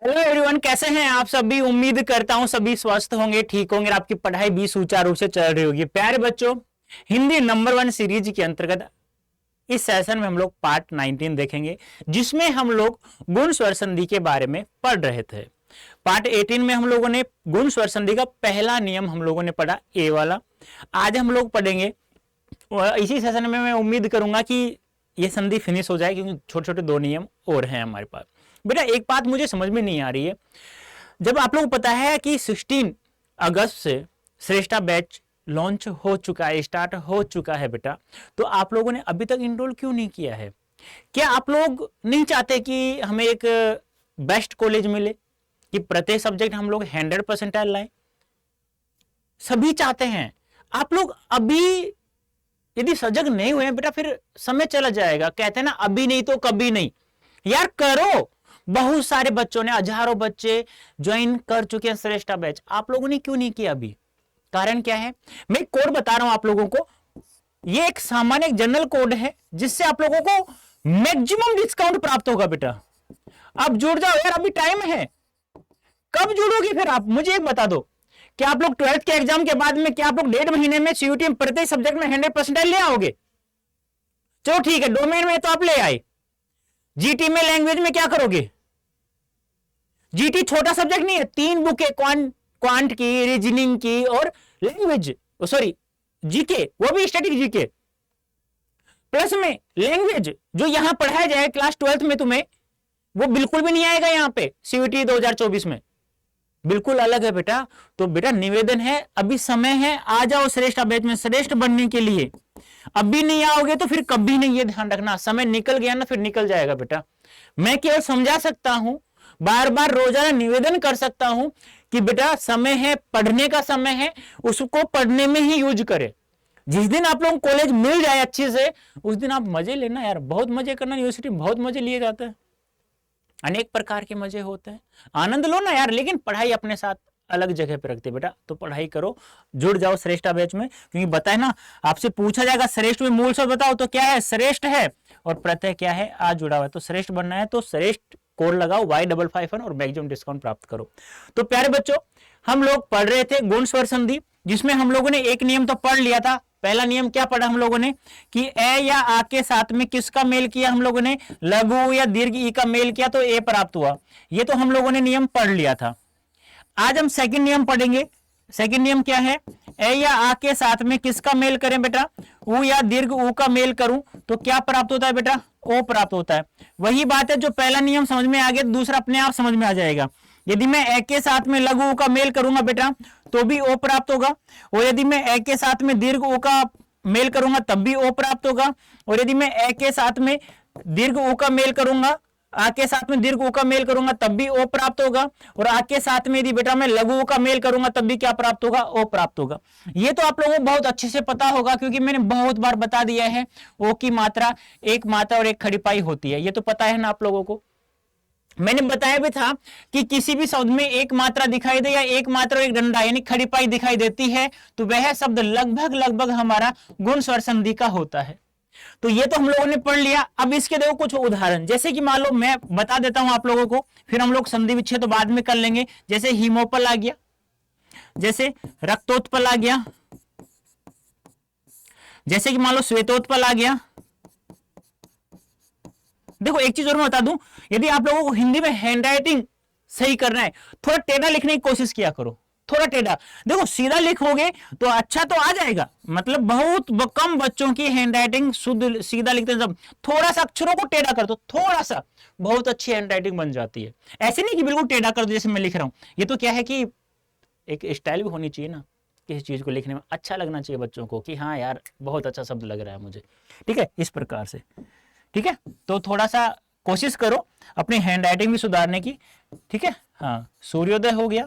Hello everyone, कैसे हैं आप सभी। उम्मीद करता हूं सभी स्वस्थ होंगे, ठीक होंगे और आपकी पढ़ाई भी सुचारू रूप से चल रही होगी। प्यारे बच्चों, हिंदी नंबर 1 सीरीज के अंतर्गत इस सेशन में हम लोग पार्ट 19 देखेंगे, जिसमें हम लोग गुण स्वर संधि के बारे में पढ़ रहे थे। पार्ट 18 में हम लोगों ने गुण स्वर संधि का पहला नियम हम लोगों ने पढ़ा, ए वाला। आज हम लोग पढ़ेंगे और इसी सेशन में मैं उम्मीद करूंगा कि ये संधि फिनिश हो जाए, क्योंकि छोटे छोटे 2 नियम और हैं हमारे पास। बेटा, एक बात मुझे समझ में नहीं आ रही है। जब आप लोगों को पता है कि 16 अगस्त से श्रेष्ठा बैच लॉन्च हो चुका है, स्टार्ट हो चुका है बेटा, तो आप लोगों ने अभी तक इनरोल क्यों नहीं किया है? क्या आप लोग नहीं चाहते कि हमें एक बेस्ट कॉलेज मिले, कि प्रत्येक सब्जेक्ट हम लोग 100% लाएं? सभी चाहते हैं। आप लोग अभी यदि सजग नहीं हुए बेटा, फिर समय चला जाएगा। कहते हैं ना, अभी नहीं तो कभी नहीं। यार करो। बहुत सारे बच्चों ने, हजारों बच्चे ज्वाइन कर चुके हैं श्रेष्ठा बैच। आप लोगों ने क्यों नहीं किया अभी? कारण क्या है? मैं कोड बता रहा हूं आप लोगों को। ये एक सामान्य जनरल कोड है, जिससे आप लोगों को मैक्सिमम डिस्काउंट प्राप्त होगा बेटा। अब जुड़ जाओ यार, अभी टाइम है। कब जुड़ोगे फिर आप? मुझे एक बता दो, क्या आप लोग 12th के एग्जाम के बाद में, क्या आप लोग 1.5 महीने में सीयूटी में प्रत्येक सब्जेक्ट में 100% ले आओगे? चलो ठीक है, डोमेन में तो आप ले आए। जीटी में, लैंग्वेज में क्या करोगे? जीटी छोटा सब्जेक्ट नहीं है, 3 बुकें, क्वांट की, रीजनिंग की और लैंग्वेज, सॉरी जीके, वो भी स्टैटिक जीके। प्लस में लैंग्वेज जो यहां पढ़ाया जाए क्लास 12th में तुम्हें, वो बिल्कुल भी नहीं आएगा यहां पे सीयूटी 2024 में। बिल्कुल अलग है बेटा। तो बेटा निवेदन है, अभी समय है, आ जाओ श्रेष्ठ बैच में श्रेष्ठ बनने के लिए। अभी नहीं आओगे तो फिर कभी नहीं, ये ध्यान रखना। समय निकल गया ना, फिर निकल जाएगा बेटा। मैं केवल समझा सकता हूं, बार बार रोजाना निवेदन कर सकता हूं कि बेटा समय है, पढ़ने का समय है, उसको पढ़ने में ही यूज करें। जिस दिन आप लोगों को कॉलेज मिल जाए अच्छे से, उस दिन आप मजे लेना यार। बहुत मजे करना, यूनिवर्सिटी में बहुत मजे लिए जाते हैं, अनेक प्रकार के मजे होते हैं। आनंद लो ना यार, लेकिन पढ़ाई अपने साथ अलग जगह पे रखते बेटा। तो पढ़ाई करो, जुड़ जाओ श्रेष्ठ बैच में। क्योंकि बताए ना, आपसे पूछा जाएगा श्रेष्ठ में मूल शब्द बताओ, तो क्या है? श्रेष्ठ है। और प्रत्यय क्या है? आज जुड़ा हुआ है। तो श्रेष्ठ बनना है तो श्रेष्ठ कोड लगाओ Y55 और मैक्सिमम डिस्काउंट प्राप्त करो। तो प्यारे बच्चों, हम लोग पढ़ रहे थे गुण स्वर संधि, जिसमें हम लोगों ने एक नियम तो पढ़ लिया था। पहला नियम क्या पढ़ा हम लोगों ने? कि ए या आ के साथ में किसका मेल किया हम लोगों ने? लघु या दीर्घ ई का मेल किया तो ए प्राप्त हुआ। ये तो हम लोगों ने नियम पढ़ लिया था। आज हम सेकंड नियम पढ़ेंगे। सेकंड नियम क्या है? ए या आ के साथ में किसका मेल करें बेटा? उ या दीर्घ उ का मेल करूं तो क्या प्राप्त होता है बेटा? ओ प्राप्त होता है। वही बात है, जो पहला नियम समझ में आ गया, दूसरा अपने आप समझ में आ जाएगा। यदि मैं ए के साथ में लघु उ का मेल करूंगा बेटा, तो भी ओ प्राप्त होगा। और यदि मैं ए के साथ में दीर्घ उ का मेल करूंगा, तब भी ओ प्राप्त होगा। और यदि मैं ए के साथ में दीर्घ उ का मेल करूंगा, आ के साथ में दीर्घ उ का मेल करूंगा, तब भी ओ प्राप्त होगा। और आ के साथ में यदि बेटा मैं लघु उ का मेल करूंगा, तब भी क्या प्राप्त होगा? ओ प्राप्त होगा। ये तो आप लोगों को बहुत अच्छे से पता होगा, क्योंकि मैंने बहुत बार बता दिया है। ओ की मात्रा, एक मात्रा और एक खड़ी पाई होती है, ये तो पता है ना आप लोगों को। मैंने बताया भी था कि किसी भी शब्द में एक मात्रा दिखाई दे, या एक मात्रा और एक डंडा यानी खड़ी पाई दिखाई देती है, तो वह शब्द लगभग लगभग हमारा गुण स्वर संधि का होता है। तो ये तो हम लोगों ने पढ़ लिया। अब इसके देखो कुछ उदाहरण, जैसे कि मान लो मैं बता देता हूं आप लोगों को, फिर हम लोग संधि विच्छेद तो बाद में कर लेंगे। जैसे हीमोपल आ गया, जैसे रक्तोत्पल आ गया, जैसे कि मान लो श्वेतोत्पल आ गया। देखो एक चीज और मैं बता दूं, यदि आप लोगों को हिंदी में हैंडराइटिंग सही करना है, थोड़ा टेढ़ा लिखने की कोशिश किया करो, थोड़ा टेढ़ा। देखो सीधा लिखोगे तो अच्छा तो आ जाएगा, मतलब बहुत कम बच्चों की हैंडराइटिंग शुद्ध सीधा लिखते हैं। जब थोड़ा सा अक्षरों को टेढ़ा कर दो, थोड़ा सा, बहुत अच्छी हैंडराइटिंग बन जाती है। ऐसे नहीं कि बिल्कुल टेढ़ा कर दो जैसे मैं लिख रहा हूं। ये तो क्या है कि एक स्टाइल भी होनी चाहिए ना, किसी चीज को लिखने में अच्छा लगना चाहिए बच्चों को, कि हाँ यार बहुत अच्छा शब्द लग रहा है मुझे। ठीक है, इस प्रकार से। ठीक है, तो थोड़ा सा कोशिश करो अपनी हैंडराइटिंग भी सुधारने की। ठीक है, हाँ, सूर्योदय हो गया,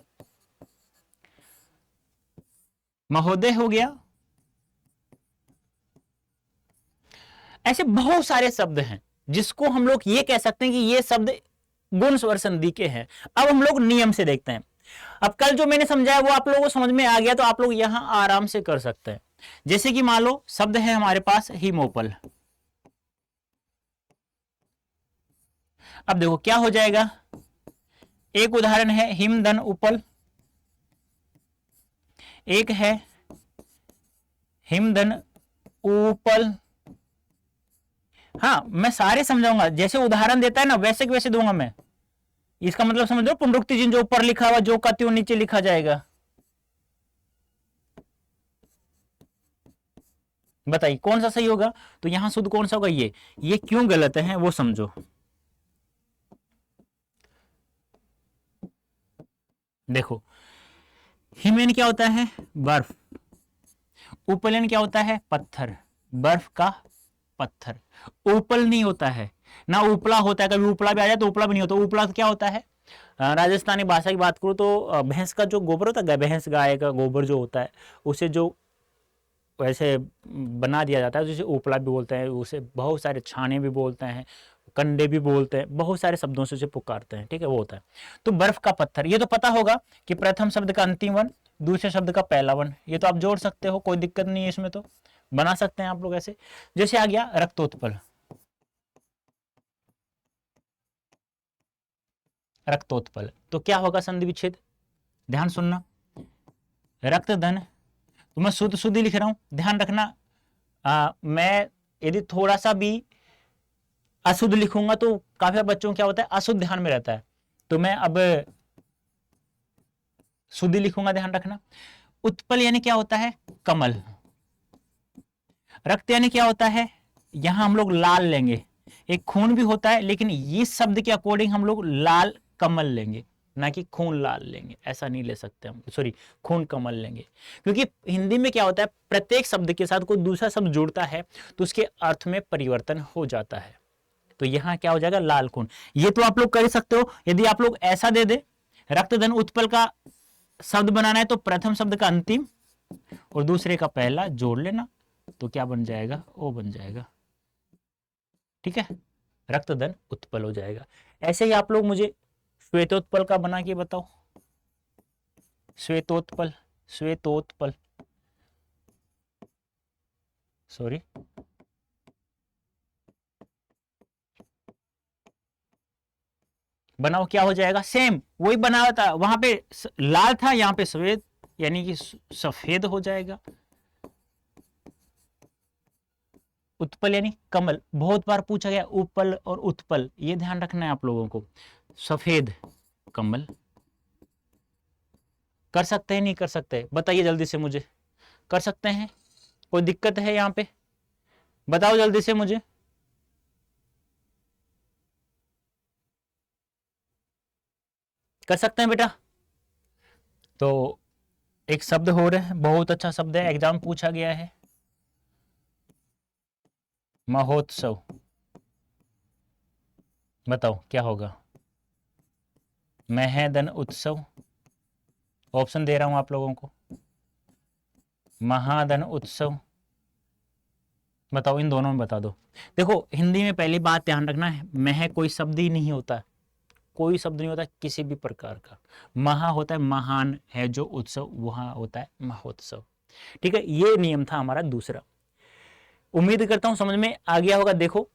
महोदय हो गया, ऐसे बहुत सारे शब्द हैं जिसको हम लोग ये कह सकते हैं कि ये शब्द गुण स्वर संधि के हैं। अब हम लोग नियम से देखते हैं। अब कल जो मैंने समझाया वो आप लोगों को समझ में आ गया, तो आप लोग यहां आराम से कर सकते हैं। जैसे कि मान लो शब्द है हमारे पास हीमोपल। अब देखो क्या हो जाएगा? एक उदाहरण है हिमधन उपल, एक है हिमधन उपल। हाँ, मैं सारे समझाऊंगा, जैसे उदाहरण देता है ना वैसे के वैसे दूंगा मैं। इसका मतलब समझ लो, पुनरुक्ति चिन्ह जो ऊपर लिखा हुआ जो का त्यों नीचे लिखा जाएगा। बताइए कौन सा सही होगा? तो यहां शुद्ध कौन सा होगा? ये क्यों गलत है वो समझो। देखो, हिमन क्या होता है? बर्फ। उपलन क्या होता है? पत्थर, बर्फ का पत्थर। उपल नहीं होता है ना, उपला होता है, कभी उपला भी आ जाए तो उपला भी नहीं होता। उपला क्या होता है? राजस्थानी भाषा की बात करूं तो भैंस का जो गोबर होता है, भैंस गाय का गोबर जो होता है उसे जो वैसे बना दिया जाता है, जिसे उपला भी बोलते हैं, उसे बहुत सारे छाने भी बोलते हैं, कंडे भी बोलते हैं, बहुत सारे शब्दों से उसे पुकारते हैं, ठीक है, वो होता है। तो बर्फ का पत्थर, ये तो पता होगा कि प्रथम शब्द का अंतिम वन, दूसरे शब्द का पहला वन, ये तो आप जोड़ सकते हो, कोई दिक्कत नहीं है इसमें, तो बना सकते हैं आप लोग ऐसे। जैसे आ गया रक्तोत्पल, रक्तोत्पल तो क्या होगा? संधि विच्छेद। ध्यान सुनना, रक्तधन, तो मैं शुद्ध शुद्ध ही लिख रहा हूं, ध्यान रखना। मैं यदि थोड़ा सा भी अशुद्ध लिखूंगा तो काफी बच्चों को क्या होता है, अशुद्ध ध्यान में रहता है, तो मैं अब शुद्ध लिखूंगा, ध्यान रखना। उत्पल यानी क्या होता है? कमल। रक्त यानी क्या होता है? यहां हम लोग लाल लेंगे, एक खून भी होता है लेकिन इस शब्द के अकॉर्डिंग हम लोग लाल कमल लेंगे, ना कि खून लाल लेंगे, ऐसा नहीं ले सकते हम, सॉरी खून कमल लेंगे। क्योंकि हिंदी में क्या होता है, प्रत्येक शब्द के साथ कोई दूसरा शब्द जुड़ता है तो उसके अर्थ में परिवर्तन हो जाता है। तो यहां क्या हो जाएगा? लाल खून। ये तो आप लोग कर सकते हो, यदि आप लोग ऐसा दे दे, रक्तधन उत्पल का शब्द बनाना है तो प्रथम शब्द का अंतिम और दूसरे का पहला जोड़ लेना, तो क्या बन जाएगा? ओ बन जाएगा, ठीक है, रक्तधन उत्पल हो जाएगा। ऐसे ही आप लोग मुझे श्वेतोत्पल का बना के बताओ। श्वेतोत्पल, श्वेतोत्पल, सॉरी, बनाओ, क्या हो जाएगा? सेम वही बना था, वहां पे लाल था, यहां पे श्वेत यानी कि सफेद हो जाएगा। उत्पल यानी कमल, बहुत बार पूछा गया उपल और उत्पल, ये ध्यान रखना है आप लोगों को। सफेद कमल, कर सकते हैं नहीं कर सकते? बताइए जल्दी से मुझे, कर सकते हैं? कोई दिक्कत है यहां पे? बताओ जल्दी से मुझे। कर सकते हैं बेटा? तो एक शब्द हो रहा है, बहुत अच्छा शब्द है, एग्जाम पूछा गया है, महोत्सव। बताओ क्या होगा? महदन उत्सव, ऑप्शन दे रहा हूं आप लोगों को, महादन उत्सव, बताओ इन दोनों में बता दो। देखो हिंदी में पहली बात ध्यान रखना है, मह कोई शब्द ही नहीं होता, कोई शब्द नहीं होता किसी भी प्रकार का। महा होता है महान है जो उत्सव, वहां होता है महोत्सव, ठीक है, ये नियम था हमारा दूसरा। उम्मीद करता हूं समझ में आ गया होगा। देखो,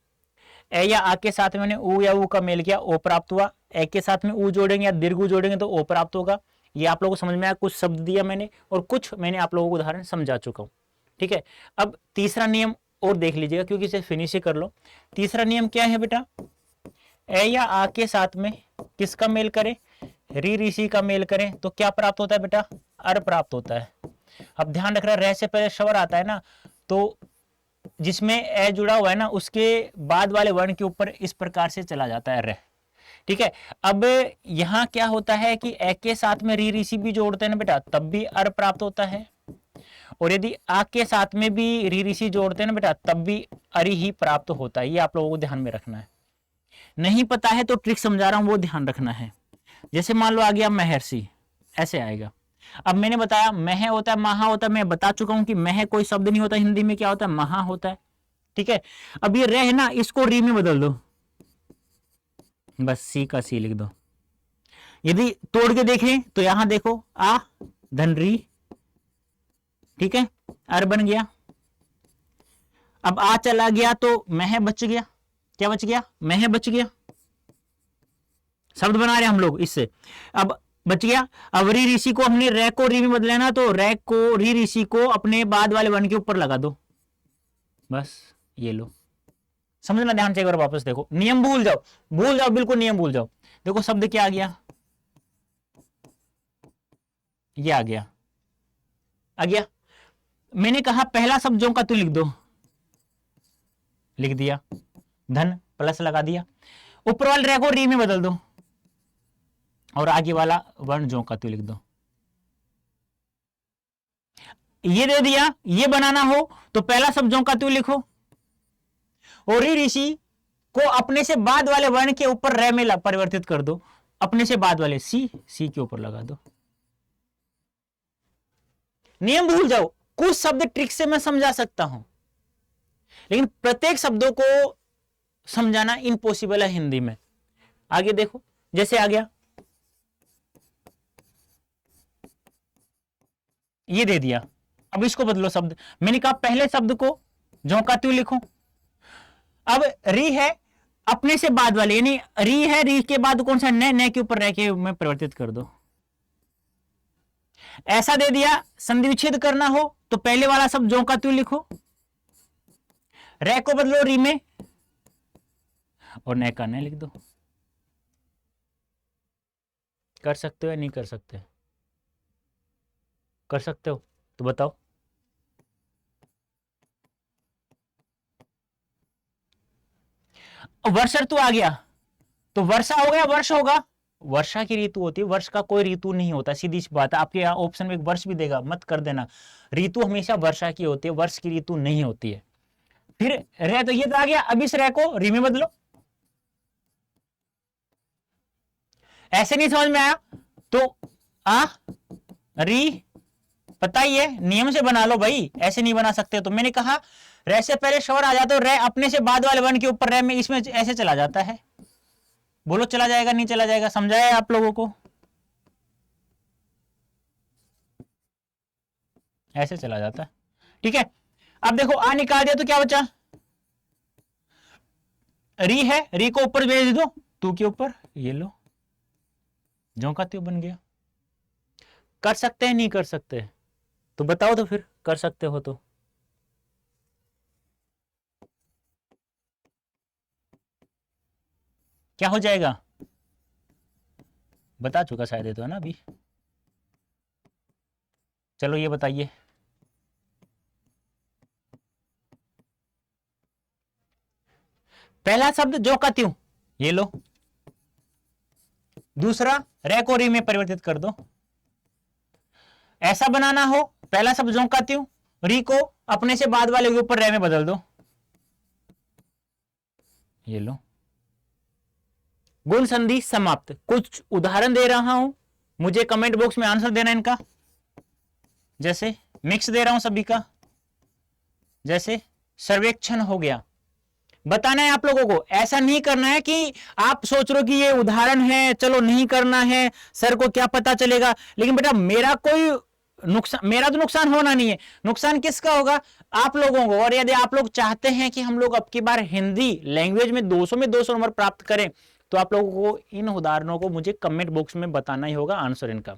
ए या आ के साथ मैंने ऊ या ऊ का मेल किया, ओ प्राप्त हुआ, ए के साथ में ऊ जोड़ेंगे या दीर्घ जोड़ेंगे तो ओ प्राप्त होगा। ये आप लोगों को समझ में आया, कुछ शब्द दिया मैंने और कुछ मैंने आप लोगों को उदाहरण समझा चुका हूं, ठीक है। अब तीसरा नियम और देख लीजिएगा क्योंकि इसे फिनिश ही कर लो। तीसरा नियम क्या है बेटा? ए या आ के साथ में किसका मेल करें? री ऋषि का मेल करें तो क्या प्राप्त होता है बेटा? अर प्राप्त होता है। अब ध्यान रख रहा है, रह से पहले स्वर आता है ना, तो जिसमें ए जुड़ा हुआ है ना उसके बाद वाले वर्ण के ऊपर इस प्रकार से चला जाता है रह, ठीक है। अब यहां क्या होता है कि ए के साथ में री ऋषि भी जोड़ते हैं ना बेटा, तब भी अर प्राप्त होता है, और यदि आ के साथ में भी री ऋषि जोड़ते हैं ना बेटा तब भी अरि ही प्राप्त होता है। ये आप लोगों को ध्यान में रखना है, नहीं पता है तो ट्रिक समझा रहा हूं वो ध्यान रखना है। जैसे मान लो आ गया महर्षि, ऐसे आएगा। अब मैंने बताया मह होता है महा होता है, मैं बता चुका हूं कि मह कोई शब्द नहीं होता, हिंदी में क्या होता है? महा होता है, ठीक है। अब ये रह ना, इसको री में बदल दो, बस सी का सी लिख दो। यदि तोड़ के देखें तो यहां देखो आ धन री, ठीक है, अर बन गया। अब आ चला गया तो मह बच गया, क्या बच गया? मह बच गया, शब्द बना रहे हैं हम लोग इससे। अब बच गया। अब री ऋषि को हमने रे को री में बदला ना, तो रे को री ऋषि को अपने बाद वाले वर्ण के ऊपर लगा दो, बस ये लो। समझना ध्यान से, एक बार वापस देखो, नियम भूल जाओ, भूल जाओ, बिल्कुल नियम भूल जाओ। देखो शब्द क्या आ गया, ये आ गया, आ गया। मैंने कहा पहला शब्द जो का तू लिख दो, लिख दिया, धन प्लस लगा दिया, ऊपर वाले रे को री में बदल दो, और आगे वाला वर्ण जो का तू लिख दो, ये दे दिया। ये बनाना हो तो पहला शब्द जो का तू लिखो, और री ऋषि को अपने से बाद वाले वर्ण के ऊपर रे में परिवर्तित कर दो, अपने से बाद वाले सी के ऊपर लगा दो। नियम भूल जाओ, कुछ शब्द ट्रिक से मैं समझा सकता हूं, लेकिन प्रत्येक शब्दों को समझाना इम्पॉसिबल है हिंदी में। आगे देखो, जैसे आ गया, ये दे दिया। अब इसको बदलो शब्द, मैंने कहा पहले शब्द को जो का त्यों लिखो। अब री है, अपने से बाद वाले, यानी री है, री के बाद कौन सा न के ऊपर रह के में परिवर्तित कर दो। ऐसा दे दिया। संधि विच्छेद करना हो तो पहले वाला शब्द जो का त्यों लिखो, रे को बदलो री में, और न का न लिख दो। कर सकते हो या नहीं कर सकते? कर सकते हो तो बताओ। वर्ष ऋतु आ गया तो वर्षा हो गया, वर्ष होगा, वर्षा की ऋतु होती है, वर्ष का कोई ऋतु नहीं होता, सीधी सी बात है। आपके यहाँ ऑप्शन में एक वर्ष भी देगा, मत कर देना, ऋतु हमेशा वर्षा की होती है, वर्ष की ऋतु नहीं होती है। फिर रह तो ये तो आ गया। अब इस रह को री में बदलो, ऐसे नहीं समझ में आया तो आ री, पता ही है, नियम से बना लो भाई, ऐसे नहीं बना सकते। तो मैंने कहा रे से पहले स्वर आ जाता है, रे अपने से बाद वाले वर्ण के ऊपर रे में, इसमें ऐसे चला जाता है। बोलो चला जाएगा नहीं चला जाएगा? समझाया आप लोगों को? ऐसे चला जाता है, ठीक है। अब देखो आ निकाल दिया तो क्या बचा, री है, री को ऊपर भेज दो तू के ऊपर, ये लो, जो का त्यों बन गया। कर सकते हैं नहीं कर सकते? तो बताओ तो फिर, कर सकते हो तो। क्या हो जाएगा? बता चुका शायद ये तो, है ना अभी। चलो ये बताइए, पहला शब्द जो का त्यों, ये लो, दूसरा रे को री में परिवर्तित कर दो। ऐसा बनाना हो, पहला शब्द जो का त्यों, री को अपने से बाद वाले के ऊपर रे में बदल दो, ये लो, गुण संधि समाप्त। कुछ उदाहरण दे रहा हूं, मुझे कमेंट बॉक्स में आंसर देना इनका। जैसे मिक्स दे रहा हूं सभी का, जैसे सर्वेक्षण हो गया, बताना है आप लोगों को। ऐसा नहीं करना है कि आप सोच रहे हो कि ये उदाहरण है, चलो नहीं करना है, सर को क्या पता चलेगा। लेकिन बेटा मेरा कोई नुकसान, मेरा तो नुकसान होना नहीं है, नुकसान किसका होगा? आप लोगों को। और यदि आप लोग चाहते हैं कि हम लोग अब की बार हिंदी लैंग्वेज में 200 में 200 नंबर प्राप्त करें, तो आप लोगों को इन उदाहरणों को मुझे कमेंट बॉक्स में बताना ही होगा, आंसर इनका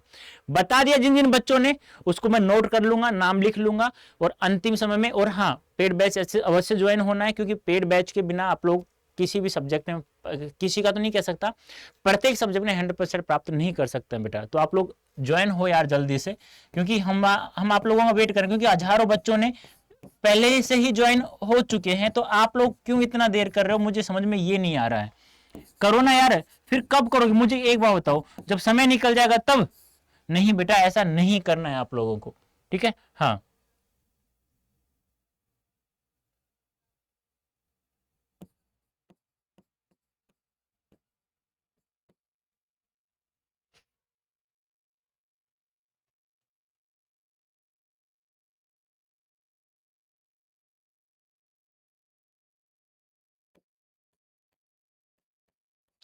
बता दिया जिन जिन बच्चों ने, उसको मैं नोट कर लूंगा, नाम लिख लूंगा, और अंतिम समय में। और हाँ, पेड बैच अवश्य ज्वाइन होना है, क्योंकि पेड बैच के बिना आप लोग किसी भी सब्जेक्ट में, किसी का तो नहीं कह सकता, प्रत्येक सब्जेक्ट में 100% प्राप्त नहीं कर सकते बेटा। तो आप लोग ज्वाइन हो यार जल्दी से, क्योंकि हम आप लोगों का वेट करें, क्योंकि हजारों बच्चों ने पहले से ही ज्वाइन हो चुके हैं। तो आप लोग क्यों इतना देर कर रहे हो, मुझे समझ में ये नहीं आ रहा है। करो ना यार, फिर कब करोगे मुझे एक बार बताओ, जब समय निकल जाएगा तब? नहीं बेटा, ऐसा नहीं करना है आप लोगों को, ठीक है। हाँ,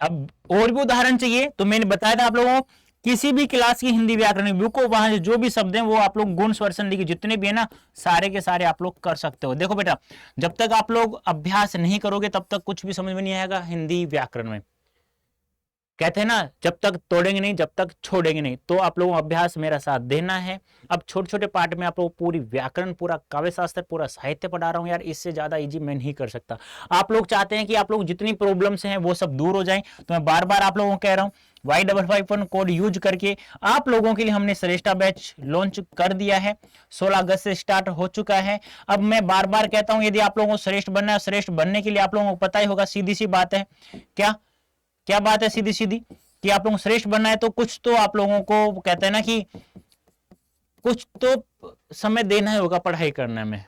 अब और भी उदाहरण चाहिए तो मैंने बताया था आप लोगों को, किसी भी क्लास की हिंदी व्याकरण बुक को, वहां जो भी शब्द हैं वो आप लोग गुण स्वर संधि के जितने भी है ना, सारे के सारे आप लोग कर सकते हो। देखो बेटा, जब तक आप लोग अभ्यास नहीं करोगे तब तक कुछ भी समझ में नहीं आएगा हिंदी व्याकरण में। कहते हैं ना, जब तक तोड़ेंगे नहीं जब तक छोड़ेंगे नहीं। तो आप लोगों को अभ्यास मेरा साथ देना है। अब छोटे छोटे पार्ट में आप लोगों को पूरी व्याकरण, पूरा काव्य शास्त्र, पूरा साहित्य पढ़ा रहा हूं यार, इससे ज्यादा इजी मैं नहीं कर सकता। आप लोग चाहते हैं कि आप लोग जितनी प्रॉब्लम्स हैं वो सब दूर हो जाएं, तो मैं बार बार आप लोगों को कह रहा हूं Y551 कोड यूज करके आप लोगों के लिए हमने श्रेष्ठा बैच लॉन्च कर दिया है। 16 अगस्त से स्टार्ट हो चुका है। अब मैं बार बार कहता हूं, यदि आप लोगों को श्रेष्ठ बनना है, श्रेष्ठ बनने के लिए आप लोगों को पता ही होगा, सीधी सी बात है, क्या क्या बात है सीधी सीधी, कि आप लोगों को श्रेष्ठ बनना है तो कुछ तो आप लोगों को कहते हैं ना कि कुछ तो समय देना ही होगा पढ़ाई करने में।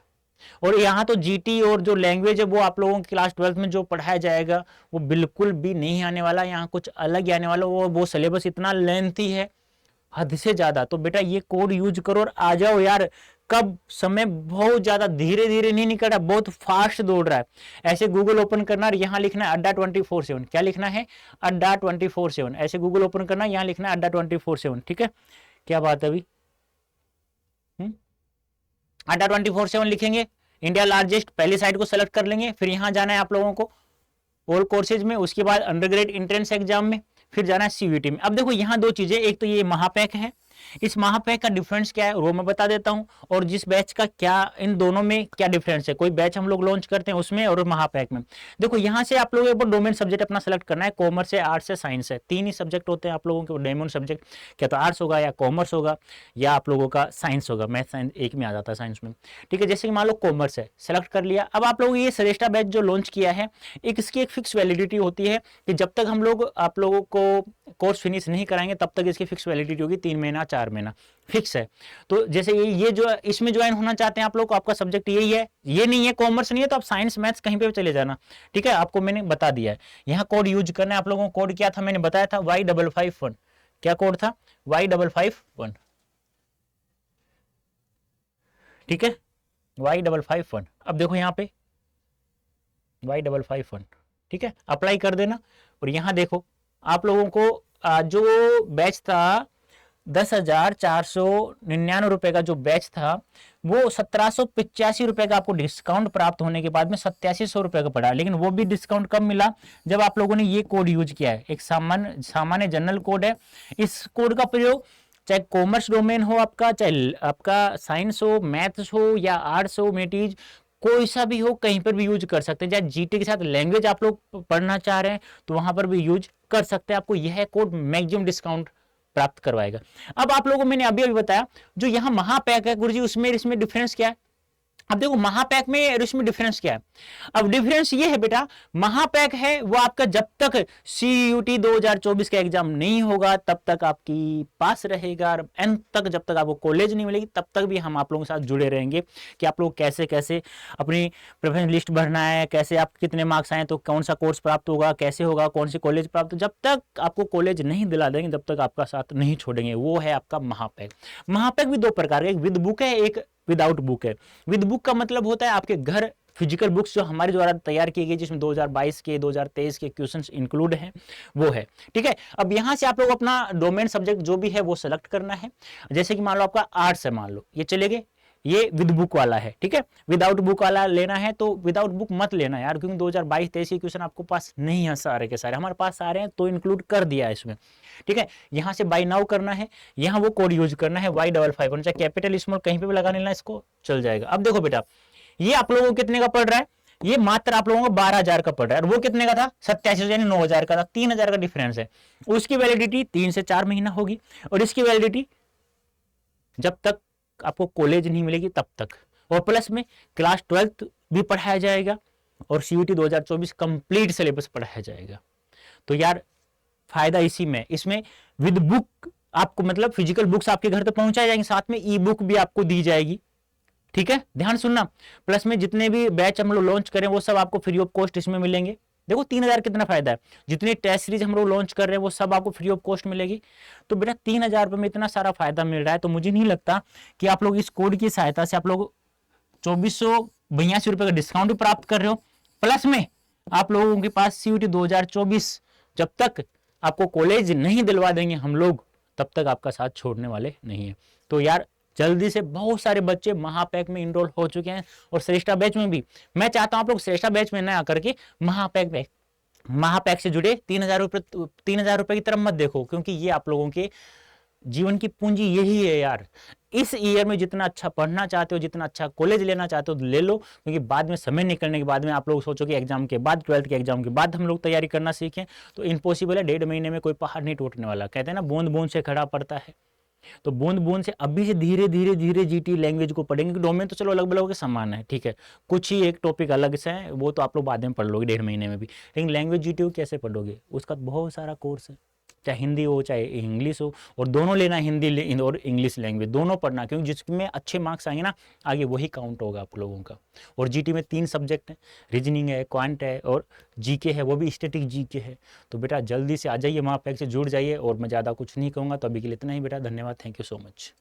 और यहाँ तो जीटी और जो लैंग्वेज है वो आप लोगों की क्लास 12th में जो पढ़ाया जाएगा वो बिल्कुल भी नहीं आने वाला, यहाँ कुछ अलग ही आने वाला। वो सिलेबस इतना लेंथी है, हद से ज्यादा। तो बेटा ये कोड यूज करो और आ जाओ यार। कब समय बहुत ज्यादा धीरे धीरे नहीं निकल रहा, बहुत फास्ट दौड़ रहा है। ऐसे गूगल ओपन करना और यहाँ लिखना है अड्डा 24/7। क्या लिखना है? अड्डा 24/7। ऐसे गूगल ओपन करना, यहाँ लिखना है अड्डा 24/7। ठीक है, क्या बात है अभी? अड्डा 24/7 लिखेंगे, इंडिया लार्जेस्ट पहली साइट को सेलेक्ट कर लेंगे। फिर यहाँ जाना है आप लोगों को ऑल कोर्सेज में, उसके बाद अंडरग्रेड एंट्रेंस एग्जाम में, फिर जाना है सीयूईटी में। अब देखो यहाँ दो चीजें, एक तो ये महापैक है, इस महापैक का डिफरेंस क्या है वो मैं बता देता हूं, और जिस बैच का क्या, इन दोनों में क्या डिफरेंस है। कोई बैच हम लोग लॉन्च करते हैं उसमें और महापैक में। देखो यहाँ से आप लोगों को डोमेन सब्जेक्ट अपना सेलेक्ट करना है, कॉमर्स है, आर्ट्स है, साइंस है, तीन ही सब्जेक्ट होते हैं आप लोगों के डोमेन सब्जेक्ट। क्या तो आर्ट्स होगा या कॉमर्स होगा या आप लोगों का साइंस होगा। मैथ साइंस एक में आ जाता है साइंस में। ठीक है, जैसे कि मान लो कॉमर्स है, सेलेक्ट कर लिया। अब आप लोग ये श्रेष्ठा बैच जो लॉन्च किया है, इसकी एक फिक्स वैलिडिटी होती है कि जब तक हम लोग आप लोगों को कोर्स फिनिश नहीं कराएंगे तब तक इसकी फिक्स वैलिडिटी होगी, 3 महीना 4 महीना फिक्स है। तो जैसे ये जो इसमें ज्वाइन होना चाहते हैं आप लोग, आपका सब्जेक्ट यही है, ये नहीं है, कॉमर्स नहीं है, तो आप साइंस मैथ्स कहीं पे भी चले जाना। ठीक है, आपको मैंने बता दिया है। यहाँ कोड यूज करना है आप लोगों को। कोड क्या था मैंने बताया था, Y551। क्या कोड था? Y551। ठीक है, Y551। अब देखो यहाँ पे Y551। ठीक है, अप्लाई कर देना। और यहाँ देखो आप लोगों को जो बैच था 10,499 रुपए का जो बैच था वो 1,785 रुपए का आपको डिस्काउंट प्राप्त होने के बाद में 8700 रुपए का पड़ा। लेकिन वो भी डिस्काउंट कब मिला? जब आप लोगों ने ये कोड यूज किया है। एक सामान्य जनरल कोड है। इस कोड का प्रयोग चाहे कॉमर्स डोमेन हो आपका, चाहे आपका साइंस हो, मैथ्स हो या आर्ट्स हो, मेटीज कोई सा भी हो, कहीं पर भी यूज कर सकते हैं। चाहे जीटी के साथ लैंग्वेज आप लोग पढ़ना चाह रहे हैं तो वहां पर भी यूज कर सकते हैं। आपको यह कोड मैक्सिमम डिस्काउंट प्राप्त करवाएगा। अब आप लोगों को मैंने अभी बताया जो यहाँ महापैक है गुरुजी, उसमें इसमें डिफरेंस क्या है। अब देखो महापैक में और इसमें डिफरेंस क्या है। अब डिफरेंस ये है बेटा, महापैक है वो आपका जब तक सीयूटी 2024 का एग्जाम नहीं होगा तब तक आपकी पास रहेगा, एंड तक जब तक आपको कॉलेज नहीं मिलेगी तब तक भी हम आप लोगों के साथ जुड़े रहेंगे कि आप लोग कैसे कैसे अपनी प्रेफरेंस लिस्ट भरना है, कैसे आप कितने मार्क्स आए तो कौन सा कोर्स प्राप्त होगा, कैसे होगा, कौन सी कॉलेज प्राप्त। जब तक आपको कॉलेज नहीं दिला देंगे जब तक आपका साथ नहीं छोड़ेंगे। वो है आपका महापैक। महापैक भी दो प्रकार का, एक विद बुक है, एक विदाउट बुक है। विद बुक का मतलब होता है आपके घर फिजिकल बुक्स जो हमारे द्वारा तैयार की गई, जिसमें 2022 के 2023 के क्वेश्चंस इंक्लूड हैं, वो है। ठीक है, अब यहां से आप लोग अपना डोमेन सब्जेक्ट जो भी है वो सेलेक्ट करना है। जैसे कि मान लो आपका आर्ट्स है, मान लो ये चले गए, ये विद बुक वाला है। ठीक है, विदाउट बुक वाला लेना है तो विदाउट बुक मत लेना यार, क्योंकि 2022-23 के क्वेश्चन आपको पास नहीं है सारे के सारे, हमारे पास आ रहे हैं तो इंक्लूड कर दिया है इसमें। ठीक है, यहां से बाय नाउ करना है, यहां वो कोड यूज करना है Y551, चाहे कैपिटल स्मॉल कहीं पे भी लगा लेना, इसको चल जाएगा। अब देखो बेटा ये आप लोगों को कितने का पड़ रहा है, ये मात्र आप लोगों को 12,000 का पड़ रहा है, और वो कितने का था 8700 यानी 9,000 का था, 3,000 का डिफरेंस है। उसकी वैलिडिटी 3 से 4 महीना होगी, और इसकी वैलिडिटी जब तक आपको कॉलेज नहीं मिलेगी तब तक। और प्लस में क्लास 12th भी पढ़ाया जाएगा और सीयूटी 2024 कंप्लीट सिलेबस पढ़ाया जाएगा। तो यार फायदा इसी में, इसमें विद बुक आपको मतलब फिजिकल बुक्स आपके घर तक पहुंचाई जाएंगे, साथ में ई बुक भी आपको दी जाएगी। ठीक है, ध्यान सुनना। प्लस में जितने भी बैच हम लोग लॉन्च करें वो सब आपको फ्री ऑफ कॉस्ट इसमें मिलेंगे। देखो 3,000 कितना फायदा है, जितने टेस्ट सीरीज हम लोग लॉन्च कर रहे हैं वो सब आपको फ्री ऑफ कॉस्ट मिलेगी। तो बेटा 3,000 रुपए में इतना सारा फायदा मिल रहा है, तो मुझे नहीं लगता कि आप लोग इस कोड की सहायता से आप लोग 2,482 रुपए का डिस्काउंट भी प्राप्त कर रहे हो। प्लस में आप लोगों के पास सीयूटी 2024 जब तक आपको कॉलेज नहीं दिलवा देंगे हम लोग तब तक आपका साथ छोड़ने वाले नहीं है। तो यार जल्दी से, बहुत सारे बच्चे महापैक में इनरोल हो चुके हैं और श्रेष्ठा बैच में भी। मैं चाहता हूं आप लोग श्रेष्ठा बैच में ना आकर के महापैक में महापैक से जुड़े 3,000 रुपए की तरफ मत देखो, क्योंकि ये आप लोगों के जीवन की पूंजी यही है यार। इस ईयर में जितना अच्छा पढ़ना चाहते हो, जितना अच्छा कॉलेज लेना चाहते हो ले लो, क्योंकि बाद में समय निकलने के बाद में आप लोग सोचो कि एग्जाम के बाद, 12th के एग्जाम के बाद हम लोग तैयारी करना सीखें, तो इम्पॉसिबल है। 1.5 महीने में कोई पहाड़ नहीं टूटने वाला। कहते हैं ना, बूंद बूंद से खड़ा पड़ता है। तो बूंद बूंद से अभी से धीरे धीरे धीरे जीटी लैंग्वेज को पढ़ेंगे। डोमेन तो चलो अलग अलग के समान है, ठीक है, कुछ ही एक टॉपिक अलग से है, वो तो आप लोग बाद में पढ़ लोगे 1.5 महीने में भी। लेकिन लैंग्वेज जीटी को कैसे पढ़ोगे, उसका बहुत सारा कोर्स है, चाहे हिंदी हो चाहे इंग्लिश हो, और दोनों लेना, हिंदी और इंग्लिश लैंग्वेज दोनों पढ़ना, क्योंकि जिसमें अच्छे मार्क्स आएंगे ना, आगे वही काउंट होगा आप लोगों का। और जीटी में 3 सब्जेक्ट हैं, रीजनिंग है, क्वांट है और जीके है, वो भी स्टैटिक जीके है। तो बेटा जल्दी से आ जाइए, महापैक से जुड़ जाइए, और मैं ज़्यादा कुछ नहीं कहूँगा। तो अभी के लिए इतना ही बेटा, धन्यवाद, थैंक यू सो मच।